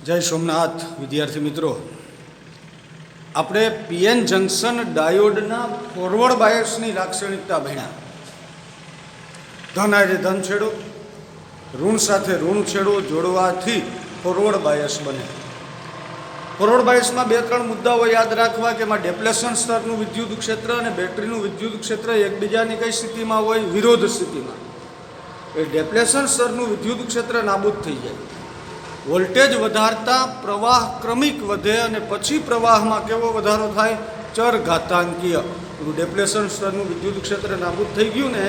જય સોમનાથ વિદ્યાર્થી મિત્રો, આપણે પીએન જંકશન ડાયોડના ફોરવર્ડ બાયસની લાક્ષણિકતા ભણ્યા. ધન હારે ધન છેડો, ઋણ સાથે ઋણ છેડો જોડવાથી ફોરવર્ડ બાયસ બને. ફોરવર્ડ બાયસમાં બે ત્રણ મુદ્દાઓ યાદ રાખવા કે એમાં ડેપ્લેશન સ્તરનું વિદ્યુત ક્ષેત્ર અને બેટરીનું વિદ્યુત ક્ષેત્ર એકબીજાની કઈ સ્થિતિમાં હોય? વિરોધ સ્થિતિમાં. એ ડેપ્લેશન સ્તરનું વિદ્યુત ક્ષેત્ર નાબૂદ થઈ જાય. વોલ્ટેજ વધારતા પ્રવાહ ક્રમિક વધે અને પછી પ્રવાહમાં કેવો વધારો થાય? ચર ઘાતાંકીય. ડેપ્લેશન સ્તરનું વિદ્યુત ક્ષેત્ર નાબૂદ થઈ ગયું ને,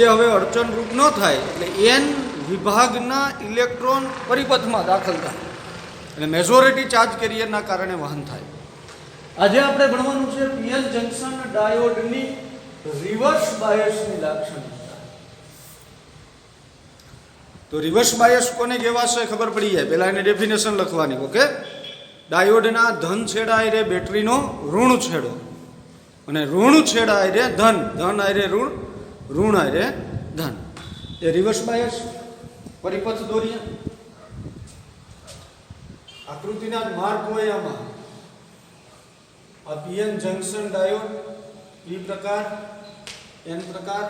એ હવે અડચણરૂપ ન થાય એટલે એન વિભાગના ઇલેક્ટ્રોન પરિપથમાં દાખલ થાય અને મેજોરિટી ચાર્જ કેરિયરના કારણે વહન થાય. આજે આપણે ભણવાનું છે પીએન જંકશન ડાયોડની રિવર્સ બાયસની લાક્ષણિકતા. તો રિવર્સ બાયસ કોને કહેવાશે ખબર પડી જાય. પહેલાં એને ડેફિનેશન લખવાની. ઓકે, ડાયોડના ધન છેડા આયરે બેટરીનો ઋણ છેડો અને ઋણ છેડા આયરે ધન, ધન આયરે ઋણ, ઋણ આયરે ધન. એ રિવર્સ બાયસ. પરિપથ દોરીએ, આકૃતિના જ માર્ક હોય આમાં. આ પીએન જંકશન ડાયોડ પી પ્રકાર, એન પ્રકાર.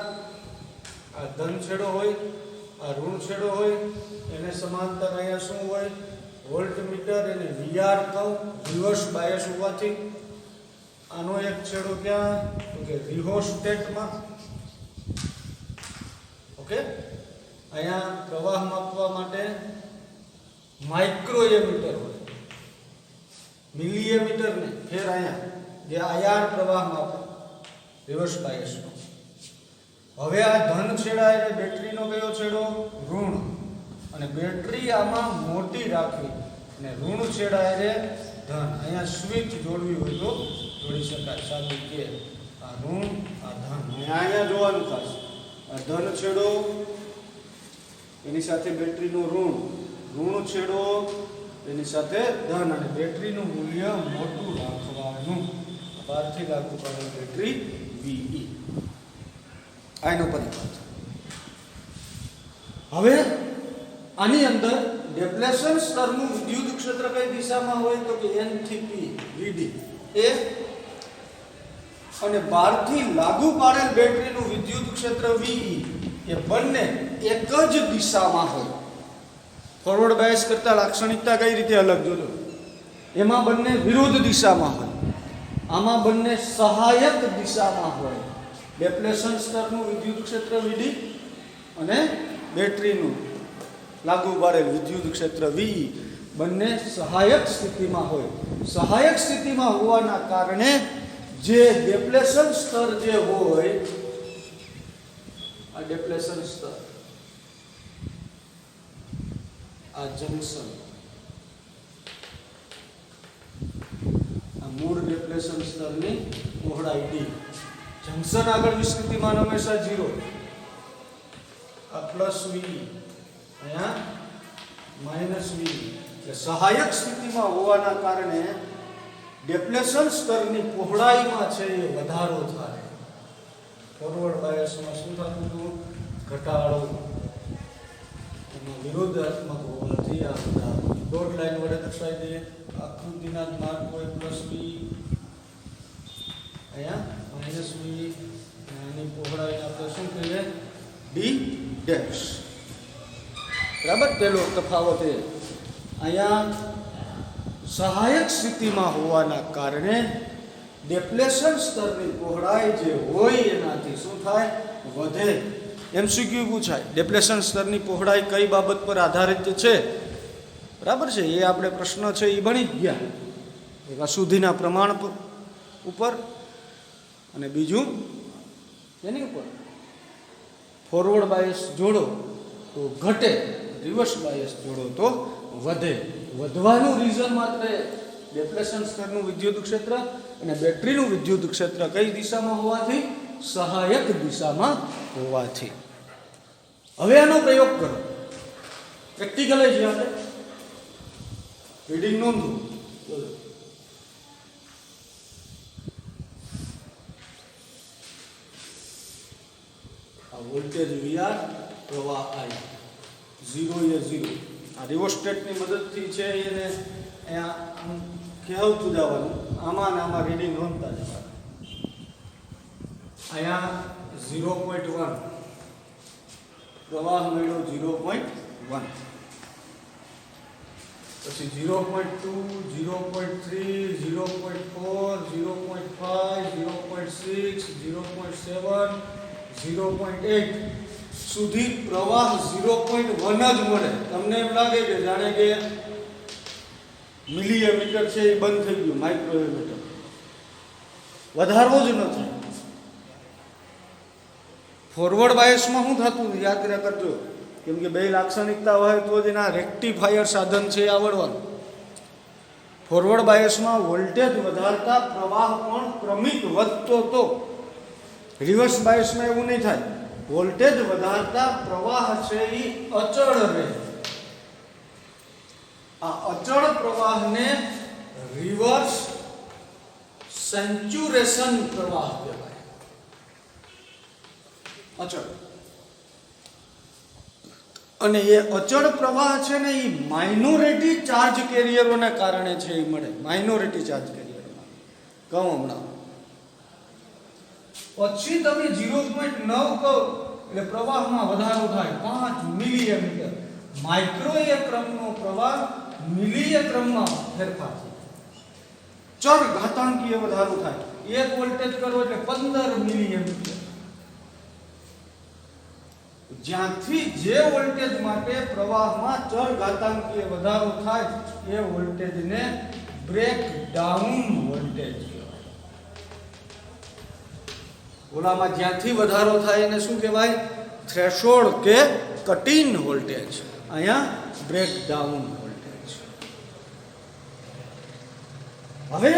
આ ધન છેડો હોય, આ ઋણ છેડો હોય, એને સમાંતર અહીંયા શું હોય? વોલ્ટમીટર. એને વીઆર કહું, રિવર્સ બાયસ હોવાથી. આનો એક છેડો ક્યાં? તો કે રિહોસ્ટેટમાં. ઓકે, અહીંયા પ્રવાહ માપવા માટે માઇક્રોએમીટર હોય, મિલીએમીટર ને ફેર અહીંયા જે આયાર પ્રવાહ માપે રિવર્સ બાયસનો. હવે આ ધન છેડા એટલે બેટરીનો કયો છેડો? ઋણ. અને બેટરી આમાં મોટી રાખવી અને ઋણ છેડા એટલે ધન. અહીંયા સ્વિચ જોડવી હોય તો જોડી શકાય. સાદું કે આ ઋણ, આ ધન. અહીંયા જોવાનું ખાસ, આ ધન છેડો એની સાથે બેટરીનું ઋણ, ઋણ છેડો એની સાથે ધન, અને બેટરીનું મૂલ્ય મોટું રાખવાનું. બહારથી રાખવું પડે બેટરી વીઈ. આનો પરિપથ. હવે આની અંદર ડેપ્લેશન સ્તરનું વિદ્યુત ક્ષેત્ર કઈ દિશામાં હોય? તો કે એન થી પી, વીડી. એ અને બહારથી લાગુ પાડેલ બેટરીનું વિદ્યુત ક્ષેત્ર વીઈ એ બંને એક જ દિશામાં હોય. ફોરવર્ડ બાયસ કરતા લાક્ષણિકતા કઈ રીતે અલગ? જોજો, એમાં બંને વિરુદ્ધ દિશામાં હોય, આમાં બંને સહાયક દિશામાં હોય. ડેપ્લેશન સ્તરનું વિદ્યુત ક્ષેત્ર વીડી અને બેટરીનું લાગુ પાડેલ વિદ્યુત ક્ષેત્ર વી બંને સહાયક સ્થિતિમાં હોય. સહાયક સ્થિતિમાં હોવાના કારણે જે ડેપ્લેશન સ્તર જે હોય, આ ડેપ્લેશન સ્તર, આ જંકશન, આ મૂળ ડેપ્લેશન સ્તરની પહોળાઈ ડી. જંકશન આગળ વિસ્કૃતિમાન હંમેશા 0. આ પ્લસ વી, અહીંયા માઇનસ વી. એટલે સહાયક સ્થિતિમાં હોવાના કારણે ડેપ્લેશન સ્તરની પહોળાઈમાં છે એ વધારો થાય. ફોરવર્ડ બાયસમાં શું થતું હતું? ઘટાડો. એમાં વિરોધાત્મક હોવાથી આ બધા ડોટ લાઈન વડે દર્શાવી દઈએ. આકૃતિના જ માર્ક હોય, પ્લસ વી, અહીંયા માઇનસ વી. આની પહોળાઈને આપણે શું કહીએ? D dash. બરાબર. પેલો તફાવત એ અહીંયા સહાયક સ્થિતિમાં હોવાના કારણે ડેપ્લેશન સ્તરની પહોળાઈ જે હોય એનાથી શું થાય? વધે. એમસીક્યુ પૂછાય, ડેપ્લેશન સ્તરની પહોળાઈ કઈ બાબત પર આધારિત છે? બરાબર છે, એ આપણે પ્રશ્ન છે એ ભણી ગયા. એક અશુદ્ધિના પ્રમાણ ઉપર અને બીજું એની ઉપર. ફોરવર્ડ બાયસ જોડો તો ઘટે, રિવર્સ બાયસ જોડો તો વધે. વધવાનું રીઝન માત્ર ડેપ્લેશન સ્તરનું વિદ્યુત ક્ષેત્ર અને બેટરીનું વિદ્યુત ક્ષેત્ર કઈ દિશામાં હોવાથી? સહાયક દિશામાં હોવાથી. હવે આનો પ્રયોગ કરો. પ્રેક્ટિકલ જ આપણે રીડિંગ નોંધો. આ વોલ્ટેજ વીઆર, પ્રવાહ આઈ. 0 એ 0. આ રિવોસ્ટેટની મદદથી છે એને અહીંયા આમ કહેવતું જવાનું, આમાં ને આમાં રીડિંગ નોંધતા જવાનું. અહીંયા 0.1 પ્રવાહ મળ્યો 0.1, પછી 0.2, 0.3, 0.4, 0.5, 0.6, 0.7, 0.8 સુધી પ્રવાહ 0.1 જ મળે. તમને એમ લાગે કે જાણે કે મિલીમીટર છે એ બંધ થઈ ગયું, માઇક્રોમીટર વધારવો જ નથી. ફોરવર્ડ બાયસમાં શું થતું યાદ કરજો, કેમ કે બે લાક્ષણિકતા હોય તો જ એના રેક્ટિફાયર સાધન છે એ આવડવાનું. ફોરવર્ડ બાયસમાં વોલ્ટેજ વધારતા પ્રવાહ પણ ક્રમિક વધતો હતો. રિવર્સ બાયસમાં એવું નહીં થાય, વોલ્ટેજ વધારતા પ્રવાહ છે એ અચળ રહે. આ અચળ પ્રવાહને રિવર્સ સેન્ચ્યુરેશન પ્રવાહ કહેવાય. અચળ. અને એ અચળ પ્રવાહ છે ને એ માઇનોરિટી ચાર્જ કેરિયરોને કારણે છે એ મળે. માઇનોરિટી ચાર્જ કેરિયરોના કહું હમણાં. પછી તમે 0.9 કહો એટલે પ્રવાહમાં વધારો થાય 5 મિલીમીટર. માઇક્રો એ ક્રમનો પ્રવાહ મિલી ક્રમમાં ફેરફાર થાય. ચર ઘાતાંકીય વધારો થાય. 1 વોલ્ટેજ કરો એટલે 15 મિલીમીટર. જ્યાંથી જે વોલ્ટેજ માટે પ્રવાહમાં ચર ઘાતાંકીય વધારો થાય એ વોલ્ટેજને બ્રેક ડાઉન વોલ્ટેજ કહેવાય. ઓલામાં જ્યાંથી વધારો થાય એને શું કહેવાય? થ્રેશોલ્ડ કે કટ-ઇન વોલ્ટેજ. અહીંયા બ્રેક ડાઉન વોલ્ટેજ. હવે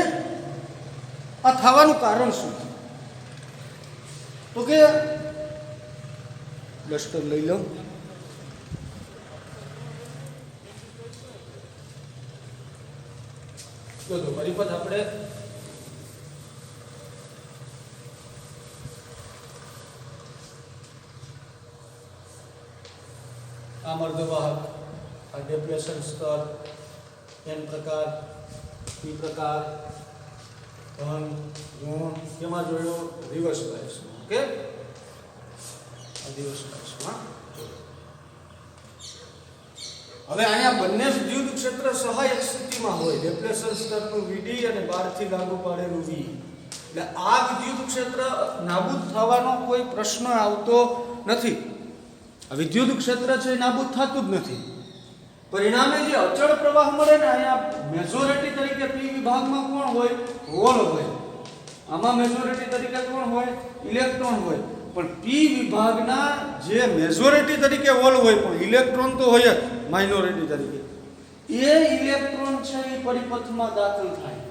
આ થવાનું કારણ શું? તો કે ડસ્ટર લઈ લો. તો પરિપથ આપણે આ મર્દવાહક, આ ડેપ્લેશન સ્તર, એન પ્રકાર, પી પ્રકાર, ધન, ઋણ કેમાં જોયો? રિવર્સ બાયસમાં. ઓકે, રિવર્સ બાયસમાં. હવે અહીંયા બંને વિદ્યુત ક્ષેત્ર સહાયક સ્થિતિમાં હોય. ડેપ્લેશન સ્તરનું વીડી અને બહારથી લાગુ પાડેલું વી. એટલે આ વિદ્યુત ક્ષેત્ર નાબૂદ થવાનો કોઈ પ્રશ્ન આવતો નથી. આ વિદ્યુત ક્ષેત્ર છે નાબૂદ થતું જ નથી. પરિણામે જે અચળ પ્રવાહ મળે ને, અહીંયા મેજોરિટી તરીકે પી વિભાગમાં કોણ હોય? હોલ હોય. આમાં મેજોરિટી તરીકે કોણ હોય? ઇલેક્ટ્રોન હોય. પણ પી વિભાગના જે મેજોરિટી તરીકે હોલ હોય પણ ઇલેક્ટ્રોન તો હોય જ માઇનોરિટી તરીકે. એ ઇલેક્ટ્રોન છે એ પરિપથમાં દાખલ થાય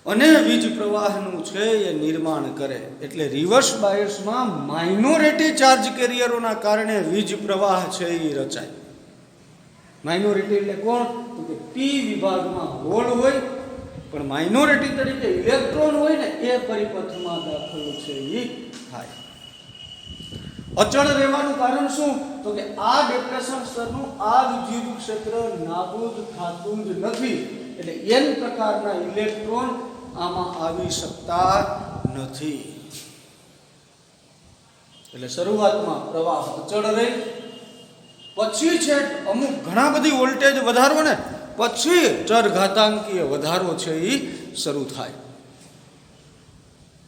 અને વીજ પ્રવાહનું છે એ નિર્માણ કરે. એટલે રિવર્સ બાયસમાં માઇનોરિટી ચાર્જ કેરિયરોના કારણે વીજ પ્રવાહ છે એ રચાય. માઇનોરિટી એટલે કોણ? તો કે પી વિભાગમાં હોલ હોય પણ માઇનોરિટી તરીકે ઇલેક્ટ્રોન હોય ને એ પરિપથમાં દાખલ છે એ થાય. અચળ રહેવાનું કારણ શું? તો કે આ ડેપ્રેશન સ્તરનું આ વિદ્યુત ક્ષેત્ર નાબૂદ થતું જ નથી. એટલે એન પ્રકારના ઇલેક્ટ્રોન આમાં આવી શકતા નથી. એટલે શરૂઆતમાં પ્રવાહ અચળ રહે, પછી છે અમુક ઘણા બધી વોલ્ટેજ વધારો ને પછી ચર ઘાતાંકીય વધારો છે એ શરૂ થાય.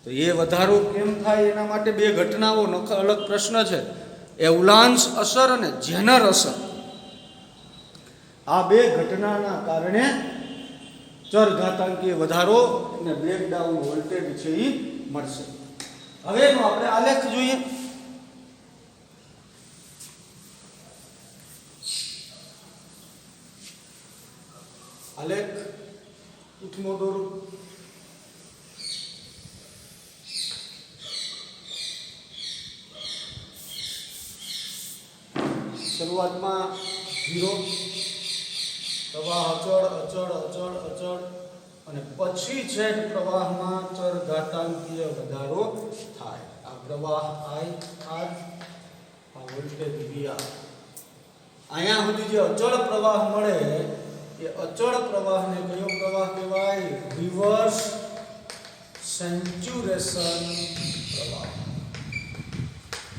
તો એ વધારો કેમ થાય એના માટે બે ઘટનાઓ અલગ પ્રશ્ન છે. એવલાન્સ અસર અને જેનર અસર. આ બે ઘટનાના કારણે ચર ઘાતાંકીય વધારો અને બ્રેકડાઉન વોલ્ટેજ છે એ મળશે. હવે એનો આપણે આલેખ જોઈએ. આલેખ ઉઠમો દોરું. શરૂઆતમાં 0, પ્રવાહ અચળ અચળ અચળ અચળ અને પછી છેદ પ્રવાહમાં ચર ઘાતાંકીય વધારો થાય. આ પ્રવાહ I, આ વોલ્ટેજ VR. અહીંયા સુધી જે અચળ પ્રવાહ મળે એ અચળ પ્રવાહને કયો પ્રવાહ કહેવાય? રિવર્સ સેન્ચ્યુરેશન પ્રવાહ.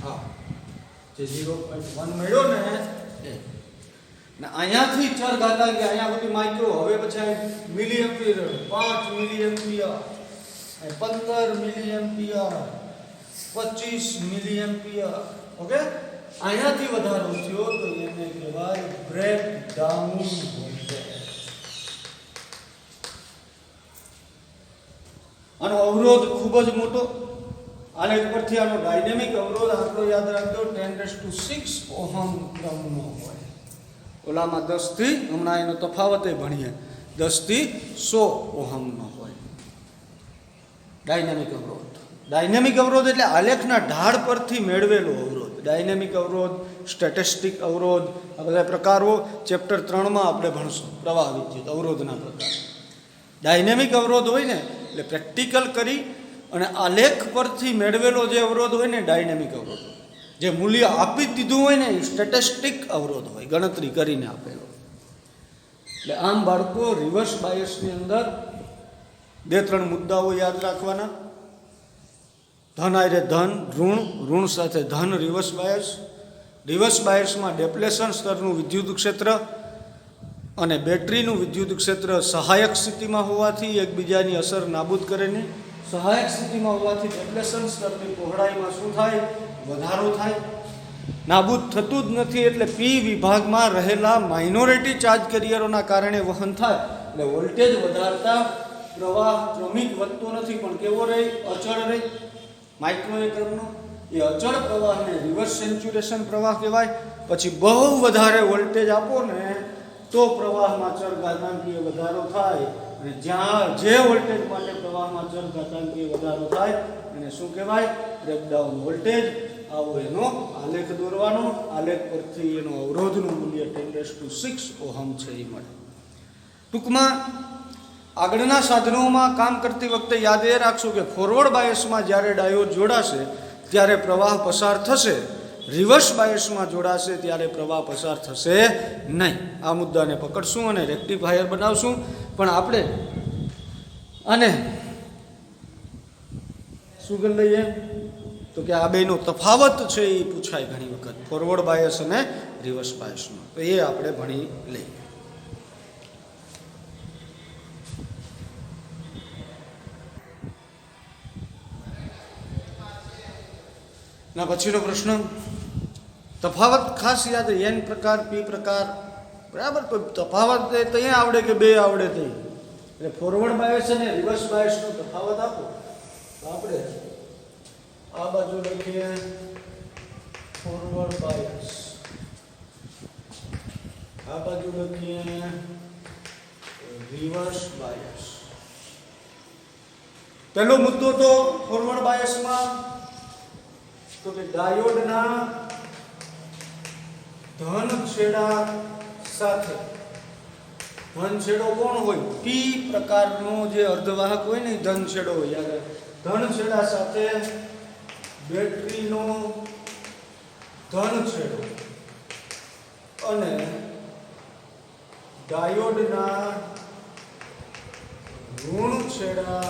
હા, જે 0.1 મળ્યો ને એ. ને અહીંયાથી ચરઘાતાંકી અહીંયા સુધી માઇક્રો, હવે પછી મિલી એમ્પિયર, 5 મિલી એમ્પિયર, 15 મિલી એમ્પિયર, 25 મિલી એમ્પિયર. ઓકે, અહીંયાથી વધારો થયો તો એને કહેવાય બ્રેક ડાઉન વોલ્ટેજ. આનો અવરોધ ખૂબ જ મોટો. આના ઉપરથી આનો ડાયનેમિક અવરોધ આટલો યાદ રાખજો, 10⁶ ઓહમ ક્રમનો હોય. ઓલામાં 10 થી, હમણાં એનો તફાવતે ભણીએ, 10 થી 100 ઓહમનો હોય ડાયનેમિક અવરોધ. ડાયનેમિક અવરોધ એટલે આલેખના ઢાળ પરથી મેળવેલો અવરોધ. ડાયનેમિક અવરોધ, સ્ટેટિસ્ટિક અવરોધ, આ બધા પ્રકારો ચેપ્ટર 3માં આપણે ભણશું. પ્રવાહ વિદ્યુત અવરોધના પ્રકાર. ડાયનેમિક અવરોધ હોય ને એટલે પ્રેક્ટિકલ કરી અને આલેખ પરથી મેળવેલો જે અવરોધ હોય ને ડાયનેમિક અવરોધ. જે મૂલ્ય આપી દીધું હોય ને એ સ્ટેટિસ્ટિક અવરોધ હોય, ગણતરી કરીને આપેલો. એટલે આમ બાળકો રિવર્સ બાયસની અંદર 2-3 મુદ્દાઓ યાદ રાખવાના. ધન આરે ધન, ઋણ, ઋણ સાથે ધન, રિવર્સ બાયસ. રિવર્સ બાયસમાં ડેપ્લેશન સ્તરનું વિદ્યુત ક્ષેત્ર અને બેટરીનું વિદ્યુત ક્ષેત્ર સહાયક સ્થિતિમાં હોવાથી એકબીજાની અસર નાબૂદ કરે નહીં. સહાયક સ્થિતિમાં હોવાથી ડેપ્લેશન સ્તરની પહોળાઈમાં શું થાય? વધારો થાય. નાબૂદ થતું જ નથી એટલે પી વિભાગમાં રહેલા માઇનોરિટી ચાર્જ કેરિયરોના કારણે વહન થાય. એટલે વોલ્ટેજ વધારતા પ્રવાહ ક્રમિક વધતો નથી, પણ કેવો રહે? અચળ રહે. માઇક્રો એકમનો એ અચળ પ્રવાહને રિવર્સ સેન્ચ્યુરેશન પ્રવાહ કહેવાય. પછી બહુ વધારે વોલ્ટેજ આપો ને તો પ્રવાહમાં ચરઘાતાંકીય વધારો થાય. અને જ્યાં જે વોલ્ટેજ માટે પ્રવાહમાં ચરઘાતાંકીય વધારો થાય એને શું કહેવાય? Breakdown voltage. આવો એનો આલેખ દોરવાનો. આલેખ પરથી એનો અવરોધનું મૂલ્ય 10⁶ ઓહમ છે એ મળે. ટૂંકમાં આગળના સાધનોમાં કામ કરતી વખતે યાદ એ રાખશું કે ફોરવર્ડ બાયસમાં જ્યારે ડાયોડ જોડાશે ત્યારે પ્રવાહ પસાર થશે, રિવર્સ બાયસમાં જોડાશે ત્યારે પ્રવાહ પસાર થશે નહીં. આ મુદ્દાને પકડશું અને રેક્ટિફાયર બનાવશું. પણ આપણે આને શું કરી લઈએ તો કે આ બેનો તફાવત છે એ પૂછાય ઘણી વખત, ફોરવર્ડ બાયસ અને રિવર્સ બાયસનો. તો એ આપણે ભણી લઈએ. ના પછીનો પ્રશ્ન, તફાવત ખાસ યાદ, એન પ્રકાર, પી પ્રકાર, બરાબર. તો તફાવત ત્યાં આવડે કે બે આવડે તે, એટલે ફોરવર્ડ બાયસ અને રિવર્સ બાયસનો તફાવત આપો તો આપણે આ બાજુ લખીએ ફોરવર્ડ બાયસ, આ બાજુ લખીએ રિવર્સ બાયસ. પહેલો મુદ્દો તો ફોરવર્ડ બાયસમાં તો કે ડાયોડના ધન છેડા સાથે, ધન છેડો કોણ હોય? પી પ્રકારનો જે અર્ધવાહક હોય ને ધન છેડો હોય. ધન છેડા સાથે બેટરીનો ધન છેડો અને ડાયોડના ઋણ છેડા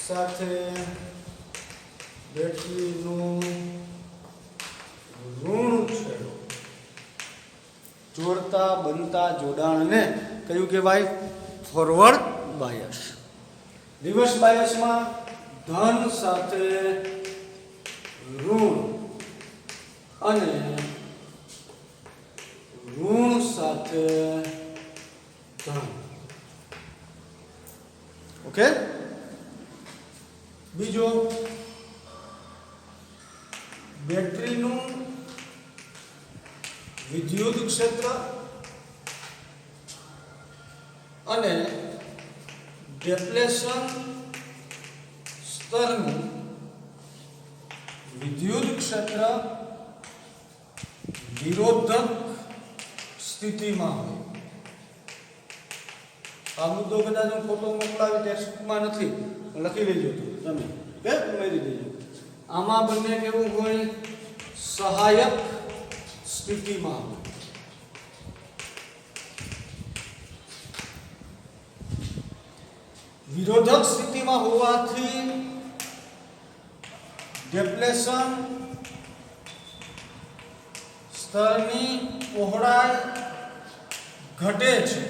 સાથે બેટરીનો ઋણ છેડો જોડતા બનતા જોડાણને કયું કહેવાય? Forward bias. રિવર્સ બાયસમાં ધન સાથે ઋણ અને ઋણ સાથે ધન. ઓકે. બીજો, બેટરીનું વિદ્યુત ક્ષેત્ર અને ડેપ્લેશન સ્તરનું વિદ્યુત ક્ષેત્ર વિરોધક સ્થિતિમાં હોય. આ મુદ્દો કદાચ હું ફોટો મોકલાવી ટેક્સ્ટમાં નથી, લખી લેજો તમે, ઉમેરી દેજો. આમાં બંને કેવું હોય? સહાયક સ્થિતિમાં વિરોધક સ્થિતિમાં હોવાથી ડેપ્લેશન સ્તરની પહોળાઈ ઘટે છે.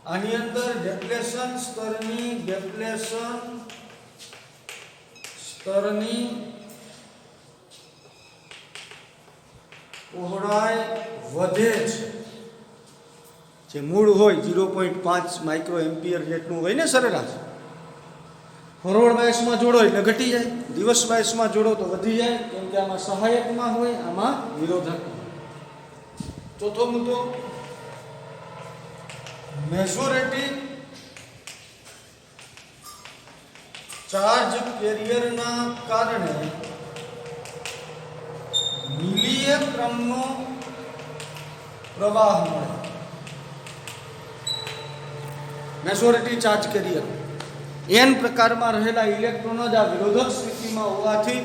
આની અંદર ડેપ્લેશન સ્તરની પહોળાઈ વધે છે. જે મૂળ હોય 0.5 માઇક્રો એમ્પિયર જેટલું હોય ને સરેરાશ, ફોરવર્ડ બાયસમાં જોડો એટલે ઘટી જાય, રિવર્સ બાયસમાં જોડો તો વધી જાય, કેમ કે આમાં સહાયકમાં હોય, આમાં વિરોધક. ચોથો મુદ્દો, મેજોરિટી ચાર્જ કેરિયરના કારણે મિલીય ક્રમનો પ્રવાહ મળે. મેજોરિટી ચાર્જ કેરિયર n પ્રકારમાં રહેલા ઇલેક્ટ્રોનો જ આ વિરોધક સ્થિતિમાં હોવાથી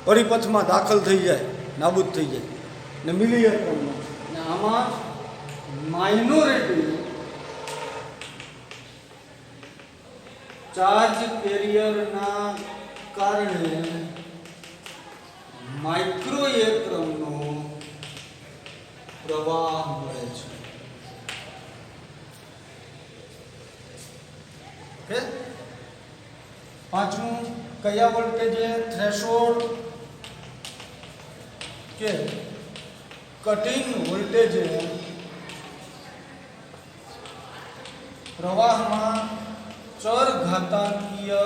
પરિપથમાં દાખલ થઈ જાય, નાબૂદ થઈ જાય ને મિલીય ક્રમનો. ને આમાં માઇનોરિટી ચાર્જ કેરિયરના કારણે માઇક્રો ક્રમનો પ્રવાહ મળે છે. ઓકે, પાંચમું, કયા વોલ્ટેજે થ્રેશોલ્ડ કે કટિંગ વોલ્ટેજે પ્રવાહમાં ચરઘાતાંકીય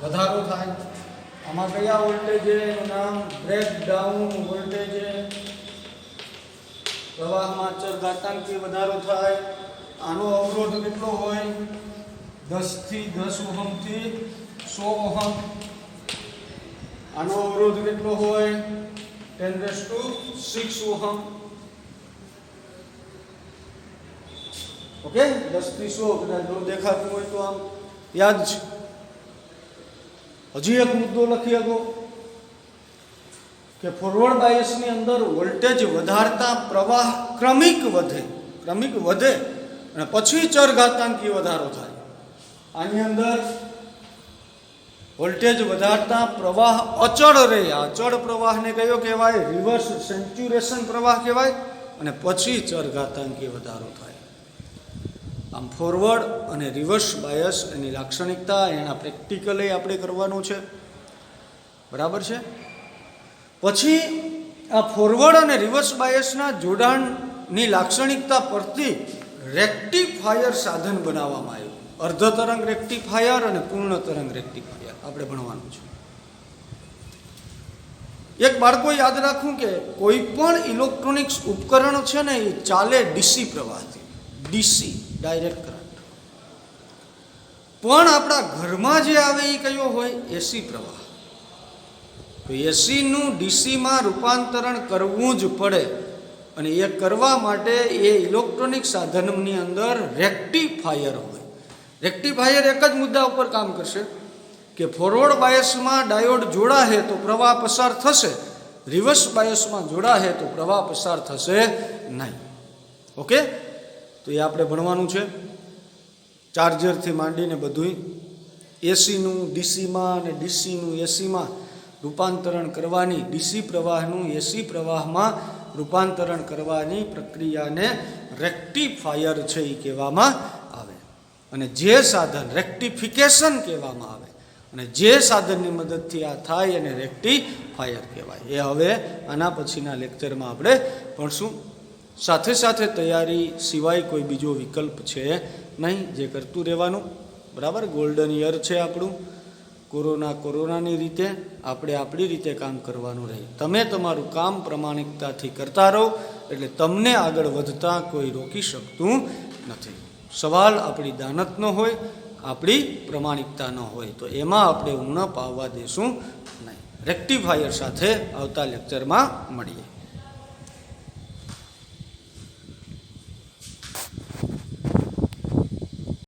વધારો થાય. આમાં કયા વોલ્ટેજે, નામ બ્રેકડાઉન વોલ્ટેજે પ્રવાહમાં ચરઘાતાંકીય વધારો થાય. આનો અવરોધ કેટલો હોય? 10 થી 10 ઓહમથી 100 ઓહમ. આનો અવરોધ કેટલો હોય? 10⁶ ઓહમ. ઓકે, 10 થી 100 કદાચ જો દેખાતું હોય તો આમ યાદ છે. હજી એક મુદ્દો લખી શકો કે ફોરવર્ડ બાયસની અંદર વોલ્ટેજ વધારતા પ્રવાહ ક્રમિક વધે અને પછી ચરઘાતાંકીય વધારો થાય. આની અંદર વોલ્ટેજ વધારતા પ્રવાહ અચળ રહે. આ અચળ પ્રવાહને કયો કહેવાય? રિવર્સ સેચ્યુરેશન પ્રવાહ કહેવાય. અને પછી ચરઘાતાંકીય વધારો થાય. આમ ફોરવર્ડ અને રિવર્સ બાયસ એની લાક્ષણિકતા એના પ્રેક્ટિકલી આપણે કરવાનું છે, બરાબર છે. પછી આ ફોરવર્ડ અને રિવર્સ બાયસના જોડાણની લાક્ષણિકતા પરથી રેક્ટિફાયર સાધન બનાવવામાં આવ્યું. અર્ધ તરંગ રેક્ટિફાયર અને પૂર્ણ તરંગ રેક્ટિફાયર આપણે ભણવાનું છે. એક બાળકો યાદ રાખવું કે કોઈ પણ ઇલેક્ટ્રોનિક્સ ઉપકરણ છે ને એ ચાલે ડીસી પ્રવાહથી, ડીસી ડાયરેક્ટ કરંટ. પણ આપણા ઘરમાં જે આવે એ કયો હોય? એસી પ્રવાહ. તો એસીનું ડીસીમાં રૂપાંતરણ કરવું જ પડે અને એ કરવા માટે એ ઇલેક્ટ્રોનિક સાધનની અંદર રેક્ટિફાયર હોય. રેક્ટિફાયર એક જ મુદ્દા ઉપર કામ કરશે કે ફોરવર્ડ બાયસમાં ડાયોડ જોડાશે તો પ્રવાહ પસાર થશે, રિવર્સ બાયસમાં જોડાશે તો પ્રવાહ પસાર થશે નહીં. ઓકે, તો એ આપણે ભણવાનું છે. ચાર્જરથી માંડીને બધું એસીનું ડીસીમાં અને ડીસીનું એસીમાં રૂપાંતરણ કરવાની, ડીસી પ્રવાહનું એસી પ્રવાહમાં રૂપાંતરણ કરવાની પ્રક્રિયાને રેક્ટિફાયર છે એ કહેવામાં આવે. અને જે સાધન રેક્ટિફિકેશન કહેવામાં આવે અને જે સાધનની મદદથી આ થાય એને રેક્ટિફાયર કહેવાય. એ હવે આના પછીના લેક્ચરમાં આપણે ભણશું. સાથે સાથે તૈયારી સિવાય કોઈ બીજો વિકલ્પ છે નહીં, જે કરતું રહેવાનું, બરાબર. ગોલ્ડન યર છે આપણું. કોરોનાની રીતે આપણે આપણી રીતે કામ કરવાનું રહે. તમે તમારું કામ પ્રમાણિકતાથી કરતા રહો એટલે તમને આગળ વધતા કોઈ રોકી શકતું નથી. સવાલ આપણી દાનતનો હોય, આપણી પ્રમાણિકતા ન હોય, તો એમાં આપણે ઉણપ આવવા દેશું નહીં. રેક્ટિફાયર સાથે આવતા લેક્ચરમાં મળીએ.